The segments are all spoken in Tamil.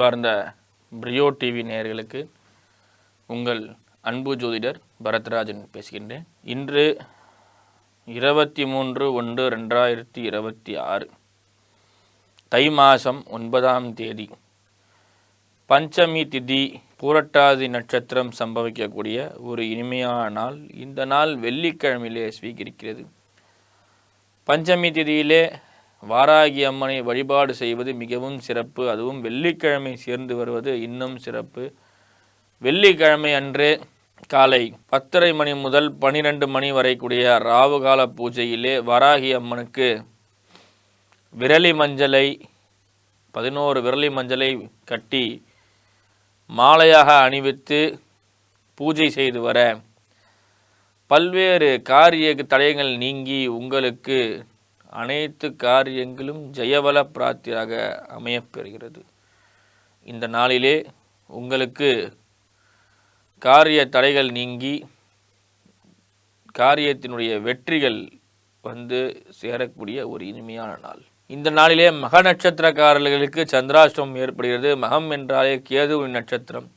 அன்பார்ந்த பிரியோ டிவி நேயர்களுக்கு உங்கள் அன்பு ஜோதிடர் பரத்ராஜன் பேசுகின்றேன். இன்று 23/1/2026 தை மாதம் 9ஆம் தேதி பஞ்சமி திதி பூரட்டாதி நட்சத்திரம் சம்பவிக்கக்கூடிய ஒரு இனிமையான நாள். இந்த நாள் வெள்ளிக்கிழமையிலே ஸ்வீகரிக்கிறது. பஞ்சமி திதியிலே வாராகி அம்மனை வழிபாடு செய்வது மிகவும் சிறப்பு. அதுவும் வெள்ளிக்கிழமை சேர்ந்து வருவது இன்னும் சிறப்பு. வெள்ளிக்கிழமை அன்று காலை 10:30 மணி முதல் 12 மணி வரை கூடிய ராவுகால பூஜையிலே வாராகி அம்மனுக்கு விரலி மஞ்சளை 11 விரலி மஞ்சளை கட்டி மாலையாக அணிவித்து பூஜை செய்து வர பல்வேறு காரிய தடயங்கள் நீங்கி உங்களுக்கு அனைத்து காரியங்களும் ஜெயபல பிராப்தியாக அமையப்பெறுகிறது. இந்த நாளிலே உங்களுக்கு காரிய தடைகள் நீங்கி காரியத்தினுடைய வெற்றிகள் வந்து சேரக்கூடிய ஒரு இனிமையான நாள். இந்த நாளிலே மக நட்சத்திரக்காரர்களுக்கு சந்திராஷ்டமம் ஏற்படுகிறது. மகம் என்றாலே கேதுவின் நட்சத்திரம்.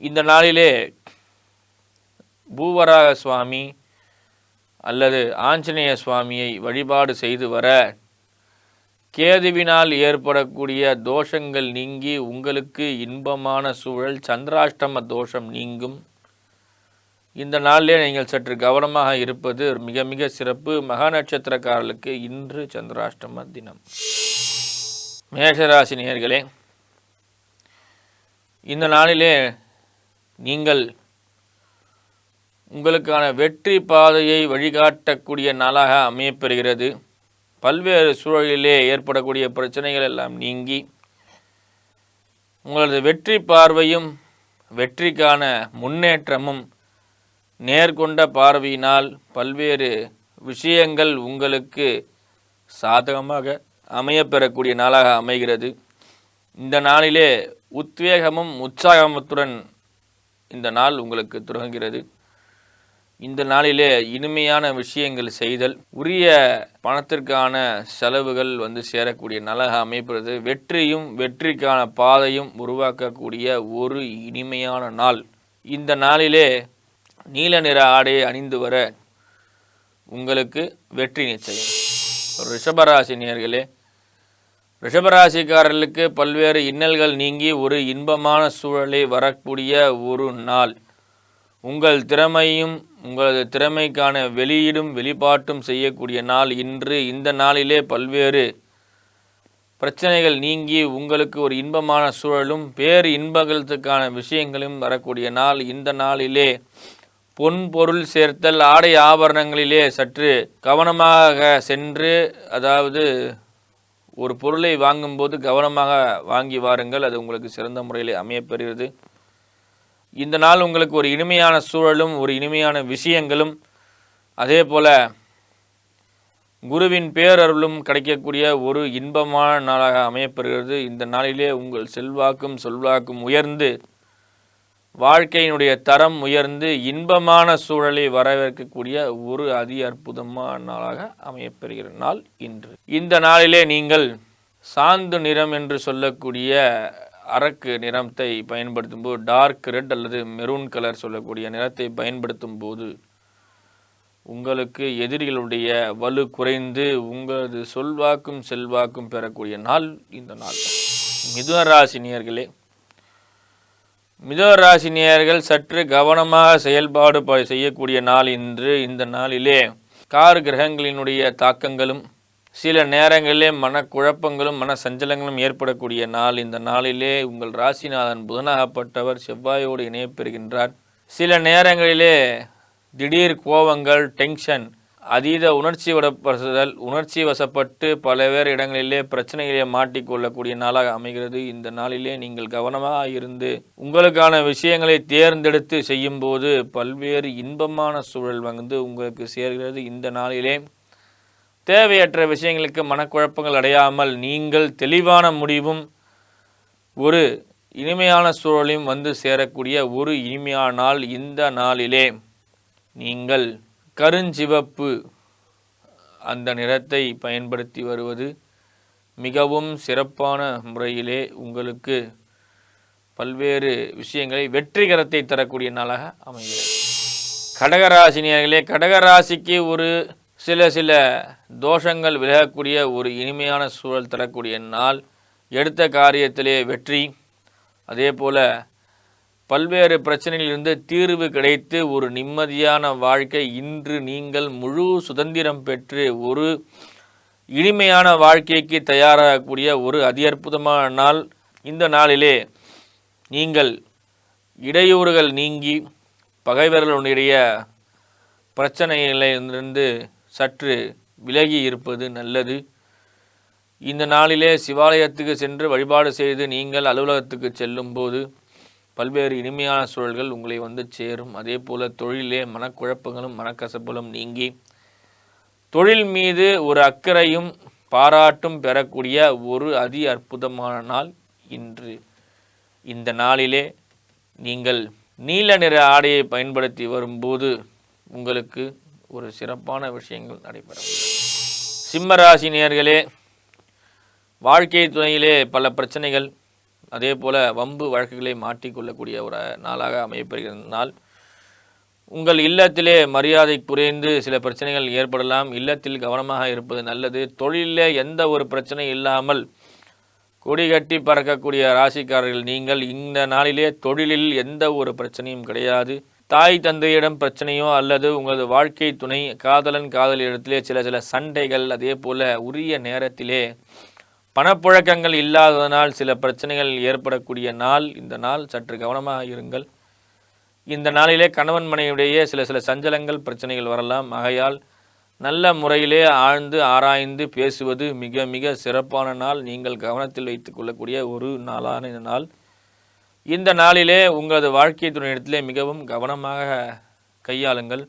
இந்த நாளிலே பூவராக சுவாமி அல்லது ஆஞ்சநேய சுவாமியை வழிபாடு செய்து வர கேதுவினால் ஏற்படக்கூடிய தோஷங்கள் நீங்கி உங்களுக்கு இன்பமான சூழல், சந்திராஷ்டம தோஷம் நீங்கும். இந்த நாளிலே நீங்கள் சற்று கவனமாக இருப்பது மிக மிக சிறப்பு. மகா நட்சத்திரக்காரர்களுக்கு இன்று சந்திராஷ்டம தினம். மேஷராசி நேயர்களே, இந்த நாளிலே நீங்கள் உங்களுக்கான வெற்றி பாதையை வழிகாட்டக்கூடிய நாளாக அமையப்பெறுகிறது. பல்வேறு சூழலிலே ஏற்படக்கூடிய பிரச்சனைகள் எல்லாம் நீங்கி உங்களது வெற்றி பார்வையும் வெற்றிக்கான முன்னேற்றமும் நேர்கொண்ட பார்வையினால் பல்வேறு விஷயங்கள் உங்களுக்கு சாதகமாக அமையப்பெறக்கூடிய நாளாக அமைகிறது. இந்த நாளிலே உத்வேகமும் உற்சாகத்துடன் இந்த நாள் உங்களுக்கு தொடங்குகிறது. இந்த நாளிலே இனிமையான விஷயங்கள் செய்தல், உரிய பணத்திற்கான செலவுகள் வந்து சேரக்கூடிய நாளாக அமைப்பது, வெற்றியும் வெற்றிக்கான பாதையும் உருவாக்கக்கூடிய ஒரு இனிமையான நாள். இந்த நாளிலே நீல நிற ஆடையை அணிந்து வர உங்களுக்கு வெற்றி நிச்சயம். ரிஷபராசி நேயர்களே, ரிஷபராசிக்காரர்களுக்கு பல்வேறு இன்னல்கள் நீங்கி ஒரு இன்பமான சூழலை வரக்கூடிய ஒரு நாள். உங்கள் திறமையும் உங்களது திறமைக்கான வெளியீடும் வெளிப்பாட்டும் செய்யக்கூடிய நாள் இன்று. இந்த நாளிலே பல்வேறு பிரச்சனைகள் நீங்கி உங்களுக்கு ஒரு இன்பமான சூழலும் பேர் இன்பங்களுக்கான விஷயங்களும் வரக்கூடிய நாள். இந்த நாளிலே பொன் பொருள் சேர்த்தல், ஆடை ஆபரணங்களிலே சற்று கவனமாக சென்று, அதாவது ஒரு பொருளை வாங்கும்போது கவனமாக வாங்கி வாருங்கள். அது உங்களுக்கு சிறந்த முறையில் அமையப்பெறுகிறது. இந்த நாள் உங்களுக்கு ஒரு இனிமையான சூழலும் ஒரு இனிமையான விஷயங்களும் அதே போல குருவின் பேரருளும் கிடைக்கக்கூடிய ஒரு இன்பமான நாளாக அமையப்பெறுகிறது. இந்த நாளிலே உங்கள் செல்வாக்கும் சொல்வாக்கும் உயர்ந்து வாழ்க்கையினுடைய தரம் உயர்ந்து இன்பமான சூழலை வரவேற்கக்கூடிய ஒரு அதி அற்புதமான நாளாக அமையப்பெறுகிற நாள் இன்று. இந்த நாளிலே நீங்கள் சாந்து நிறம் என்று சொல்லக்கூடிய அரக்கு நிறத்தை பயன்படுத்தும் போது, டார்க் ரெட் அல்லது மெரூன் கலர் சொல்லக்கூடிய நிறத்தை பயன்படுத்தும் போது உங்களுக்கு எதிரிகளுடைய வலு குறைந்து உங்களது சொல்வாக்கும் செல்வாக்கும் பெறக்கூடிய நாள் இந்த நாள். மிதுனராசினியர்களே, மிதுனராசினியர்கள் சற்று கவனமாக செயல்பாடு செய்யக்கூடிய நாள் இன்று. இந்த நாளிலே கார் கிரகங்களினுடைய தாக்கங்களும் சில நேரங்களிலே மனக்குழப்பங்களும் மன சஞ்சலங்களும் ஏற்படக்கூடிய நாள். இந்த நாளிலே உங்கள் ராசிநாதன் புதனாகப்பட்டவர் செவ்வாயோடு இணையப்பெறுகின்றார். சில நேரங்களிலே திடீர் கோபங்கள், டென்ஷன், அதீத உணர்ச்சி வசப்பட்டு பல பேர் இடங்களிலே பிரச்சனைகளே மாட்டிக்கொள்ளக்கூடிய நாளாக அமைகிறது. இந்த நாளிலே நீங்கள் கவனமாக இருந்து உங்களுக்கான விஷயங்களை தேர்ந்தெடுத்து செய்யும்போது பல்வேறு இன்பமான சூழல் வந்து உங்களுக்கு சேர்கிறது. இந்த நாளிலே தேவையற்ற விஷயங்களுக்கு மனக்குழப்பங்கள் அடையாமல் நீங்கள் தெளிவான முடிவும் ஒரு இனிமையான சூழலையும் வந்து சேரக்கூடிய ஒரு இனிமையான நாள். இந்த நாளிலே நீங்கள் கருஞ்சிவப்பு அந்த நிறத்தை பயன்படுத்தி வருவது மிகவும் சிறப்பான முறையிலே உங்களுக்கு பல்வேறு விஷயங்களை வெற்றிகரத்தை தரக்கூடிய நாளாக அமைகிறது. கடகராசினியர்களே, கடகராசிக்கு ஒரு சில தோஷங்கள் விலகக்கூடிய ஒரு இனிமையான சூழல் தரக்கூடிய நாள். எடுத்த காரியத்திலே வெற்றி, அதே போல் பல்வேறு பிரச்சனைகளிலிருந்து தீர்வு கிடைத்து ஒரு நிம்மதியான வாழ்க்கை. இன்று நீங்கள் முழு சுதந்திரம் பெற்று ஒரு இனிமையான வாழ்க்கைக்கு தயாராகக்கூடிய ஒரு அற்புதமான நாள். இந்த நாளிலே நீங்கள் இடையூறுகள் நீங்கி பகைவர்களுடைய பிரச்சனைகளிலிருந்து சற்று விலகி இருப்பது நல்லது. இந்த நாளிலே சிவாலயத்துக்கு சென்று வழிபாடு செய்து நீங்கள் அலுவலகத்துக்கு செல்லும்போது பல்வேறு இனிமையான சூழல்கள் உங்களை வந்து சேரும். அதே போல் தொழிலே மனக்குழப்பங்களும் மனக்கசப்புகளும் நீங்கி தொழில் மீது ஒரு அக்கறையும் பாராட்டும் பெறக்கூடிய ஒரு அற்புதமான நாள் இன்று. இந்த நாளிலே நீங்கள் நீல நிற ஆடையை பயன்படுத்தி வரும்போது உங்களுக்கு ஒரு சிறப்பான விஷயங்கள் நடைபெறும். சிம்மராசி நேயர்களே, வாழ்க்கை துணையிலே பல பிரச்சனைகள், அதே போல் வம்பு வழக்குகளை மாற்றிக்கொள்ளக்கூடிய ஒரு நாளாக அமையப்பெறுகிற நாள். உங்கள் இல்லத்திலே மரியாதை குறைந்து சில பிரச்சனைகள் ஏற்படலாம். இல்லத்தில் கவனமாக இருப்பது நல்லது. தொழிலிலே எந்த ஒரு பிரச்சனை இல்லாமல் கொடி கட்டி பறக்கக்கூடிய ராசிக்காரர்கள் நீங்கள். இந்த நாளிலே தொழிலில் எந்த ஒரு பிரச்சனையும் கிடையாது. தாய் தந்தையிடம் பிரச்சனையோ அல்லது உங்களது வாழ்க்கை துணை காதலன் காதலிடத்திலே சில சண்டைகள், அதே போல் உரிய நேரத்திலே பணப்புழக்கங்கள் இல்லாததனால் சில பிரச்சனைகள் ஏற்படக்கூடிய நாள். இந்த நாள் சற்று கவனமாக இருங்கள். இந்த நாளிலே கணவன் மனைவியுடைய சில சஞ்சலங்கள் பிரச்சனைகள் வரலாம். ஆகையால் நல்ல முறையிலே ஆழ்ந்து ஆராய்ந்து பேசுவது மிக மிக சிறப்பான நாள். நீங்கள் கவனத்தில் வைத்துக் கொள்ளக்கூடிய ஒரு நாளான இந்த நாள். இந்த நாளிலே உங்களது வாழ்க்கை துணையிடத்திலே மிகவும் கவனமாக கையாளுங்கள்.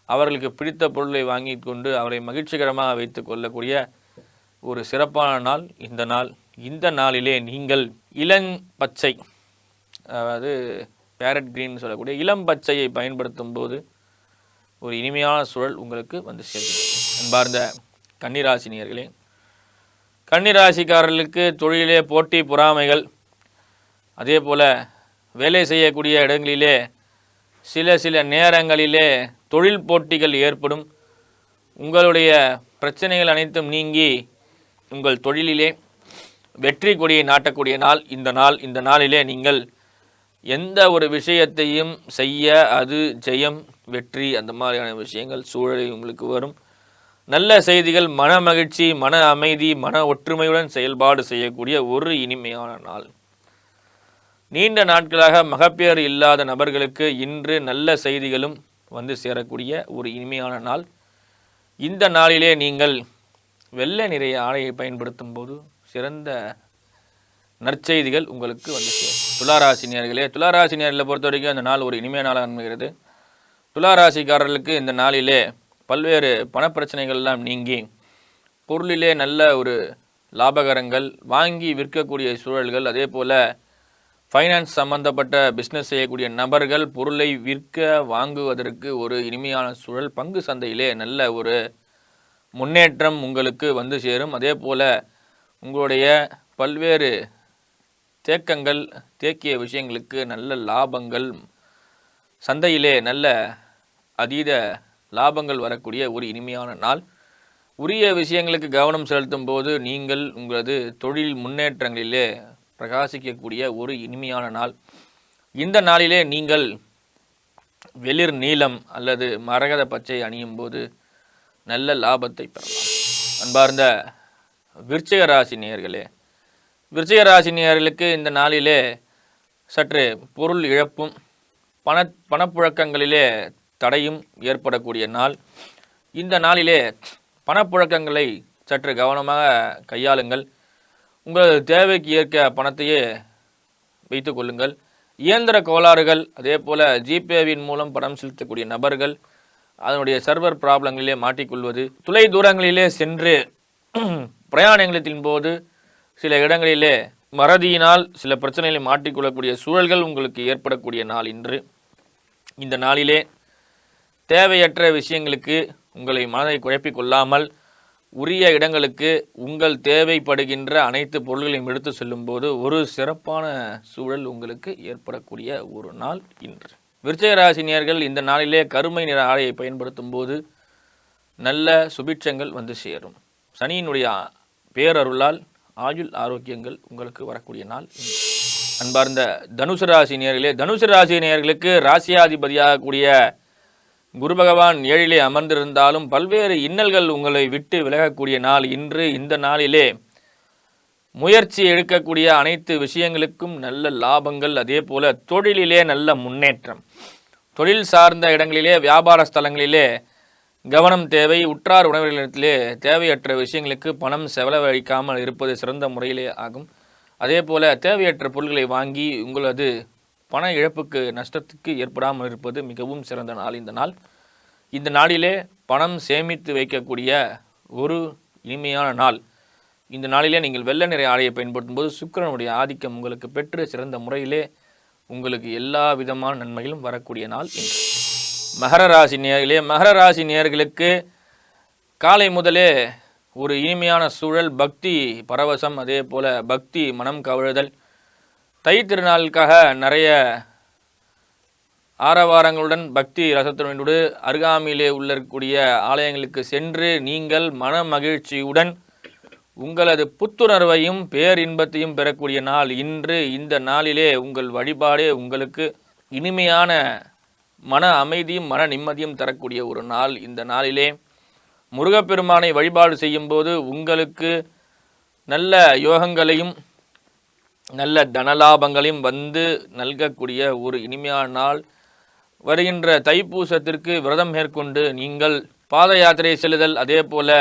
அவர்களுக்கு பிடித்த பொருளை வாங்கி கொண்டு அவரை மகிழ்ச்சிகரமாக வைத்து கொள்ளக்கூடிய ஒரு சிறப்பான நாள் இந்த நாள். இந்த நாளிலே நீங்கள் இளம்பச்சை, அதாவது பேரட் கிரீன் சொல்லக்கூடிய இளம் பச்சையை பயன்படுத்தும் போது ஒரு இனிமையான சூழல் உங்களுக்கு வந்து சேர்க்கிறது. அன்பார்ந்த கன்னிராசினியர்களே, கன்னிராசிக்காரர்களுக்கு தொழிலே போட்டி பொறாமைகள், அதே போல் வேலை செய்யக்கூடிய இடங்களிலே சில நேரங்களிலே தொழில் போட்டிகள் ஏற்படும். உங்களுடைய பிரச்சனைகள் அனைத்தும் நீங்கி உங்கள் தொழிலிலே வெற்றி கொடியை நாட்டக்கூடிய நாள் இந்த நாள். இந்த நாளிலே நீங்கள் எந்த ஒரு விஷயத்தையும் செய்ய அது ஜெயம், வெற்றி, அந்த மாதிரியான விஷயங்கள் சூழலை உங்களுக்கு வரும். நல்ல செய்திகள், மன மகிழ்ச்சி, மன அமைதி, மன ஒற்றுமையுடன் செயல்பாடு செய்யக்கூடிய ஒரு இனிமையான நாள். நீண்ட நாட்களாக மகப்பேறு இல்லாத நபர்களுக்கு இன்று நல்ல செய்திகளும் வந்து சேரக்கூடிய ஒரு இனிமையான நாள். இந்த நாளிலே நீங்கள் வெள்ளை நிறைய ஆடையை பயன்படுத்தும் போது சிறந்த நற்செய்திகள் உங்களுக்கு வந்து சேரும். துளாராசினியர்களே, துளாராசினியர்களை பொறுத்த வரைக்கும் அந்த நாள் ஒரு இனிமையான நாளாக அமைகிறது. துளாராசிக்காரர்களுக்கு இந்த நாளிலே பல்வேறு பணப்பிரச்சனைகள்லாம் நீங்கி பொருளிலே நல்ல ஒரு லாபகரங்கள், வாங்கி விற்கக்கூடிய சூழல்கள், அதே போல் ஃபைனான்ஸ் சம்பந்தப்பட்ட பிஸ்னஸ் செய்யக்கூடிய நபர்கள் பொருளை விற்க வாங்குவதற்கு ஒரு இனிமையான சூழல். பங்கு சந்தையிலே நல்ல ஒரு முன்னேற்றம் உங்களுக்கு வந்து சேரும். அதே போல் உங்களுடைய பல்வேறு தேக்கிய விஷயங்களுக்கு நல்ல லாபங்கள், சந்தையிலே நல்ல அதீத லாபங்கள் வரக்கூடிய ஒரு இனிமையான நாள். உரிய விஷயங்களுக்கு கவனம் செலுத்தும் போது நீங்கள் உங்களது தொழில் முன்னேற்றங்களிலே பிரகாசிக்கக்கூடிய ஒரு இனிமையான நாள். இந்த நாளிலே நீங்கள் வெளிர் நீலம் அல்லது மரகத பச்சை அணியும் போது நல்ல லாபத்தை பெறலாம். அன்பார்ந்த விருச்சிக ராசி நேயர்களே, விருச்சிக ராசி நேயர்களுக்கு இந்த நாளிலே சற்று பொருள் இழப்பும் பணப்புழக்கங்களிலே தடையும் ஏற்படக்கூடிய நாள். இந்த நாளிலே பணப்புழக்கங்களை சற்று கவனமாக கையாளுங்கள். உங்களது தேவைக்கு ஏற்க பணத்தையே வைத்து கொள்ளுங்கள். இயந்திர கோளாறுகள், அதே போல் ஜிபேவின் மூலம் பணம் செலுத்தக்கூடிய நபர்கள் அதனுடைய சர்வர் ப்ராப்ளங்களிலே மாட்டிக்கொள்வது, தொலை தூரங்களிலே சென்று பிரயாணங்களின் போது சில இடங்களிலே மறதியினால் சில பிரச்சனைகளை மாட்டிக்கொள்ளக்கூடிய சூழல்கள் உங்களுக்கு ஏற்படக்கூடிய நாள் இன்று. இந்த நாளிலே தேவையற்ற விஷயங்களுக்கு உங்களை மனதை குழப்பிக் கொள்ளாமல் உரிய இடங்களுக்கு உங்கள் தேவைப்படுகின்ற அனைத்து பொருள்களையும் எடுத்து செல்லும்போது ஒரு சிறப்பான சூழல் உங்களுக்கு ஏற்படக்கூடிய ஒரு நாள் இன்று. விருச்சிக ராசினியர்கள் இந்த நாளிலே கருமை நிற ஆடையை பயன்படுத்தும் போது நல்ல சுபிட்சங்கள் வந்து சேரும். சனியினுடைய பேரருளால் ஆயுள் ஆரோக்கியங்கள் உங்களுக்கு வரக்கூடிய நாள். அன்பார்ந்த தனுசு ராசினியர்களே, தனுசு ராசினியர்களுக்கு ராசியாதிபதியாக கூடிய குரு பகவான் 7லே அமர்ந்திருந்தாலும் பல்வேறு இன்னல்கள் உங்களை விட்டு விலகக்கூடிய நாள் இன்று. இந்த நாளிலே முயற்சி எடுக்கக்கூடிய அனைத்து விஷயங்களுக்கும் நல்ல லாபங்கள், அதே போல தொழிலிலே நல்ல முன்னேற்றம். தொழில் சார்ந்த இடங்களிலே, வியாபார ஸ்தலங்களிலே கவனம் தேவை. உற்றார் உறவினர்களிடத்திலே தேவையற்ற விஷயங்களுக்கு பணம் செலவழிக்காமல் இருப்பது சிறந்த முறையிலே ஆகும். அதே போல தேவையற்ற பொருட்களை வாங்கி உங்களது பண இழப்புக்கு நஷ்டத்துக்கு ஏற்படாமல் இருப்பது மிகவும் சிறந்த நாள் இந்த நாள். இந்த நாளிலே பணம் சேமித்து வைக்கக்கூடிய ஒரு இனிமையான நாள். இந்த நாளிலே நீங்கள் வெள்ளை நிற ஆடையை பயன்படுத்தும் போது சுக்கிரனுடைய ஆதிக்கம் உங்களுக்கு பெற்று சிறந்த முறையிலே உங்களுக்கு எல்லா விதமான நன்மைகளும் வரக்கூடிய நாள் இன்று. மகர ராசி நேயர்களே, மகர ராசி நேயர்களுக்கு காலை முதலே ஒரு இனிமையான சூழல், பக்தி பரவசம், அதே போல பக்தி மனம் கவழுதல். தை திருநாளுக்காக நிறைய ஆரவாரங்களுடன் பக்தி ரசத்துடனோடு அருகாமையிலே உள்ளக்கூடிய ஆலயங்களுக்கு சென்று நீங்கள் மன மகிழ்ச்சியுடன் உங்களது புத்துணர்வையும் பேரின்பத்தையும் பெறக்கூடிய நாள் இன்று. இந்த நாளிலே உங்கள் வழிபாடே உங்களுக்கு இனிமையான மன அமைதியும் மன நிம்மதியும் தரக்கூடிய ஒரு நாள். இந்த நாளிலே முருகப்பெருமானை வழிபாடு செய்யும்போது உங்களுக்கு நல்ல யோகங்களையும் நல்ல தனலாபங்களையும் வந்து நல்கக்கூடிய ஒரு இனிமையான நாள். வருகின்ற தைப்பூசத்திற்கு விரதம் மேற்கொண்டு நீங்கள் பாத யாத்திரை செல்லுதல், அதே போல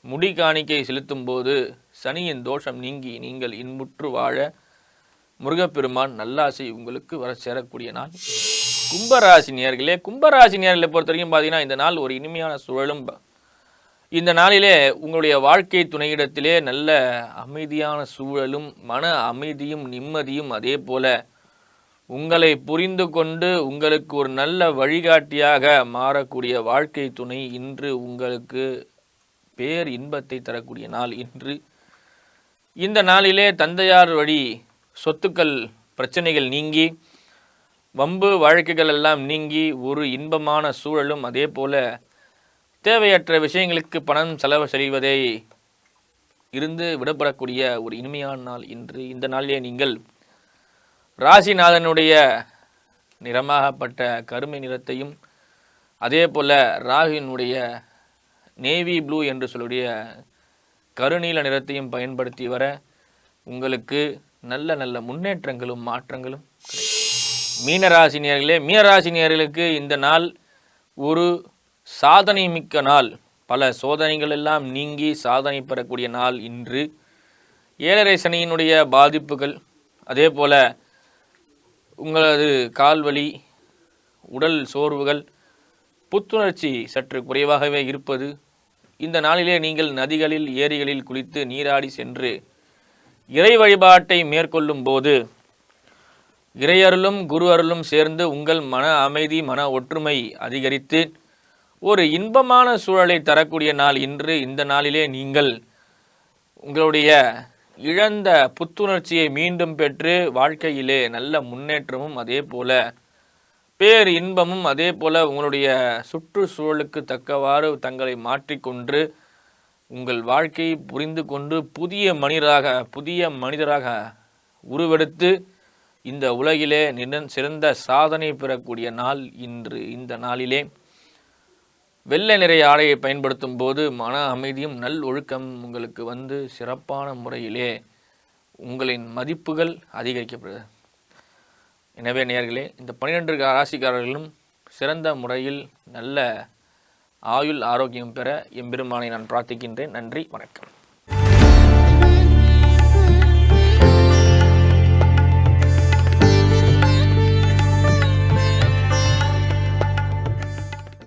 முடி காணிக்கை செலுத்தும் போது சனியின் தோஷம் நீங்கி நீங்கள் இன்புற்று வாழ முருகப்பெருமான் நல்லாசை உங்களுக்கு வர சேரக்கூடிய நாள். கும்பராசி நேயர்களே, கும்பராசி நேயர்களை பொறுத்த வரைக்கும் பார்த்தீங்கன்னா இந்த நாள் ஒரு இனிமையான சூழலும். இந்த நாளிலே உங்களுடைய வாழ்க்கை துணையிடத்திலே நல்ல அமைதியான சூழலும் மன அமைதியும் நிம்மதியும், அதே போல உங்களை புரிந்து கொண்டு உங்களுக்கு ஒரு நல்ல வழிகாட்டியாக மாறக்கூடிய வாழ்க்கை துணை இன்று உங்களுக்கு பேர் இன்பத்தை தரக்கூடிய நாள் இன்று. இந்த நாளிலே தந்தையார் வழி சொத்துக்கள் பிரச்சனைகள் நீங்கி வம்பு வழக்குகள் எல்லாம் நீங்கி ஒரு இன்பமான சூழலும், அதே போல தேவையற்ற விஷயங்களுக்கு பணம் செலவு செய்வதை இருந்து விடப்படக்கூடிய ஒரு இனிமையான நாள் இன்று. இந்த நாளிலே நீங்கள் ராசிநாதனுடைய நிறமாகப்பட்ட கருமை நிறத்தையும், அதே போல ராகுவினுடைய நேவி ப்ளூ என்று சொல்லக்கூடிய கருநீல நிறத்தையும் பயன்படுத்தி வர உங்களுக்கு நல்ல நல்ல முன்னேற்றங்களும் மாற்றங்களும் கிடைக்கும். மீனராசினியர்களே, மீனராசினியர்களுக்கு இந்த நாள் ஒரு சாதனை மிக்க நாள். பல சோதனைகள் எல்லாம் நீங்கி சாதனை பெறக்கூடிய நாள் இன்று. 7.5 சனியினுடைய பாதிப்புகள், அதே போல உங்களது கால்வலி, உடல் சோர்வுகள், புத்துணர்ச்சி சற்று குறைவாகவே இருப்பது. இந்த நாளிலே நீங்கள் நதிகளில் ஏரிகளில் குளித்து நீராடி சென்று இறை வழிபாட்டை மேற்கொள்ளும் போது இறையருளும் குரு அருளும் சேர்ந்து உங்கள் மன அமைதி மன ஒற்றுமை அதிகரித்து ஒரு இன்பமான சூழலை தரக்கூடிய நாள் இன்று. இந்த நாளிலே நீங்கள் உங்களுடைய இழந்த புத்துணர்ச்சியை மீண்டும் பெற்று வாழ்க்கையிலே நல்ல முன்னேற்றமும், அதே போல பேர் இன்பமும், அதே போல உங்களுடைய சுற்றுச்சூழலுக்கு தக்கவாறு தங்களை மாற்றிக்கொண்டு உங்கள் வாழ்க்கையை புரிந்து கொண்டு புதிய மனிதராக உருவெடுத்து இந்த உலகிலே சிறந்த சாதனை பெறக்கூடிய நாள் இன்று. இந்த நாளிலே வெள்ளை நிற ஆடையை பயன்படுத்தும் போது மன அமைதியும் நல் ஒழுக்கம் உங்களுக்கு வந்து சிறப்பான முறையிலே உங்களின் மதிப்புகள் அதிகரிக்கப்படுது. எனவே நேயர்களே, இந்த 12 ராசிக்காரர்களும் சிறந்த முறையில் நல்ல ஆயுள் ஆரோக்கியம் பெற எம்பெருமானை நான் பிரார்த்திக்கின்றேன். நன்றி, வணக்கம்.